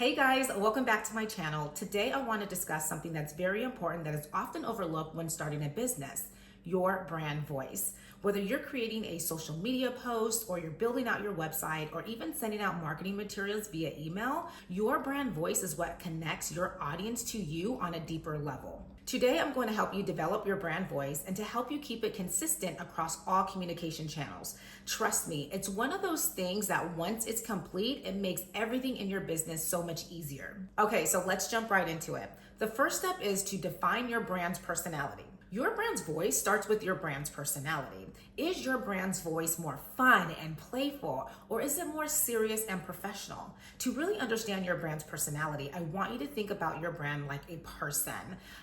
Hey guys, welcome back to my channel. Today I want to discuss something that's very important that is often overlooked when starting a business, your brand voice. Whether you're creating a social media post or you're building out your website or even sending out marketing materials via email, your brand voice is what connects your audience to you on a deeper level. Today, I'm going to help you develop your brand voice and to help you keep it consistent across all communication channels. Trust me, it's one of those things that once it's complete, it makes everything in your business so much easier. Okay, so let's jump right into it. The first step is to define your brand's personality. Your brand's voice starts with your brand's personality. Is your brand's voice more fun and playful, or is it more serious and professional? To really understand your brand's personality, I want you to think about your brand like a person.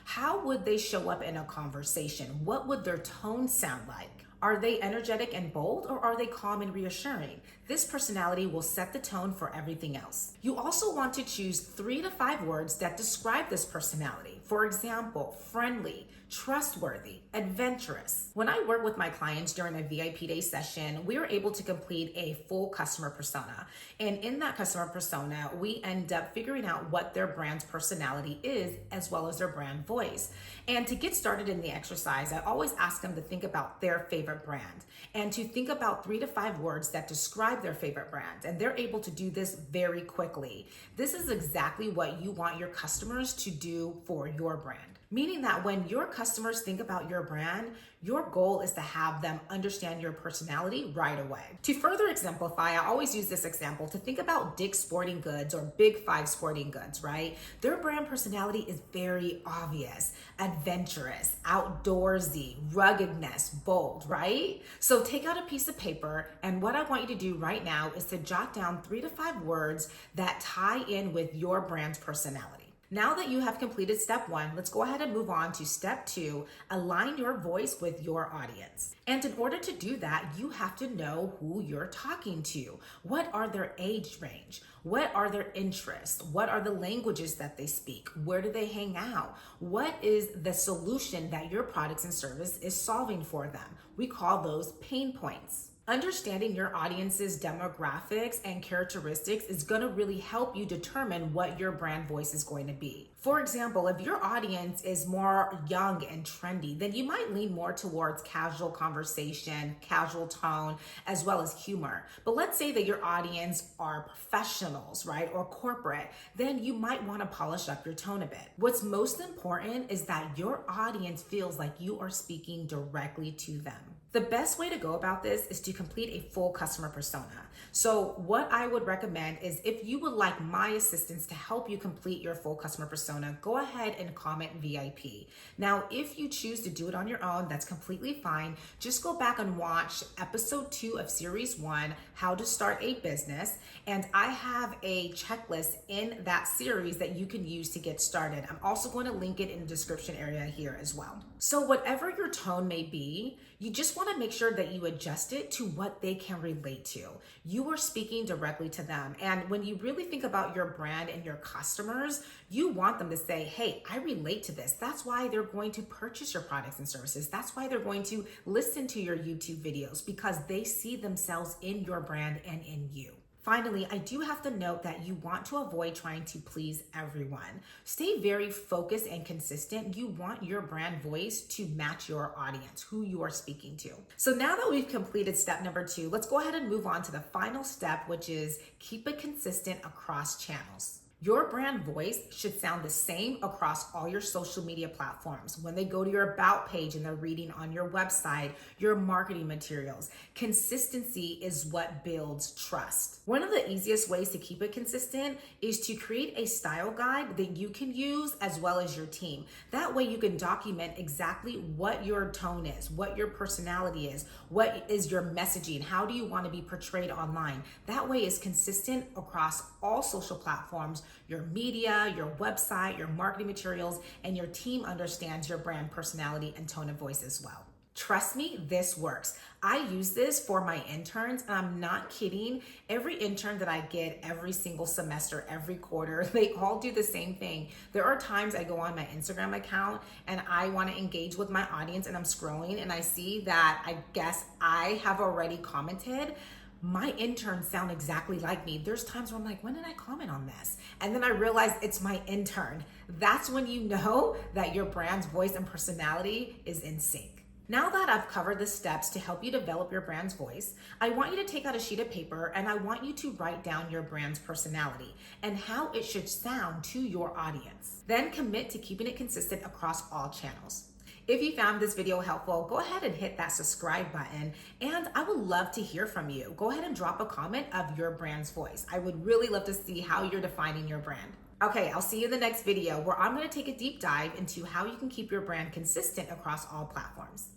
How would they show up in a conversation? What would their tone sound like? Are they energetic and bold, or are they calm and reassuring? This personality will set the tone for everything else. You also want to choose 3 to 5 words that describe this personality. For example, friendly, trustworthy, adventurous. When I work with my clients during a VIP day session, we are able to complete a full customer persona. And in that customer persona, we end up figuring out what their brand's personality is, as well as their brand voice. And to get started in the exercise, I always ask them to think about their favorite brand and to think about 3 to 5 words that describe their favorite brand. And they're able to do this very quickly. This is exactly what you want your customers to do for your brand. Meaning that when your customers think about your brand, your goal is to have them understand your personality right away. To further exemplify, I always use this example to think about Dick's Sporting Goods or Big Five Sporting Goods, right? Their brand personality is very obvious, adventurous, outdoorsy, ruggedness, bold, right? So take out a piece of paper, and what I want you to do right now is to jot down 3 to 5 words that tie in with your brand's personality. Now that you have completed step 1, let's go ahead and move on to step 2, align your voice with your audience. And in order to do that, you have to know who you're talking to. What are their age range? What are their interests? What are the languages that they speak? Where do they hang out? What is the solution that your products and service is solving for them? We call those pain points. Understanding your audience's demographics and characteristics is going to really help you determine what your brand voice is going to be. For example, if your audience is more young and trendy, then you might lean more towards casual conversation, casual tone, as well as humor. But let's say that your audience are professionals, right, or corporate, then you might want to polish up your tone a bit. What's most important is that your audience feels like you are speaking directly to them. The best way to go about this is to complete a full customer persona. So what I would recommend is if you would like my assistance to help you complete your full customer persona, go ahead and comment VIP. Now, if you choose to do it on your own, that's completely fine. Just go back and watch episode 2 of series 1, How to Start a Business. And I have a checklist in that series that you can use to get started. I'm also going to link it in the description area here as well. So whatever your tone may be, you just want to make sure that you adjust it to what they can relate to. You are speaking directly to them. And when you really think about your brand and your customers, you want them to say, hey, I relate to this. That's why they're going to purchase your products and services. That's why they're going to listen to your YouTube videos, because they see themselves in your brand and in you. Finally, I do have to note that you want to avoid trying to please everyone. Stay very focused and consistent. You want your brand voice to match your audience, who you are speaking to. So now that we've completed step number 2, let's go ahead and move on to the final step, which is keep it consistent across channels. Your brand voice should sound the same across all your social media platforms. When they go to your about page and they're reading on your website, your marketing materials, consistency is what builds trust. One of the easiest ways to keep it consistent is to create a style guide that you can use as well as your team. That way you can document exactly what your tone is, what your personality is, what is your messaging, how do you want to be portrayed online. That way it's consistent across all social platforms, your media, your website, your marketing materials, and your team understands your brand personality and tone of voice as well. Trust me, this works. I use this for my interns, and I'm not kidding. Every intern that I get every single semester, every quarter, they all do the same thing. There are times I go on my Instagram account and I want to engage with my audience, and I'm scrolling and I see that I guess I have already commented, my interns sound exactly like me. There's times where I'm like, when did I comment on this? And then I realize it's my intern. That's when you know that your brand's voice and personality is in sync. Now that I've covered the steps to help you develop your brand's voice, I want you to take out a sheet of paper and I want you to write down your brand's personality and how it should sound to your audience. Then commit to keeping it consistent across all channels. If you found this video helpful, go ahead and hit that subscribe button, and I would love to hear from you. Go ahead and drop a comment of your brand's voice. I would really love to see how you're defining your brand. Okay, I'll see you in the next video where I'm going to take a deep dive into how you can keep your brand consistent across all platforms.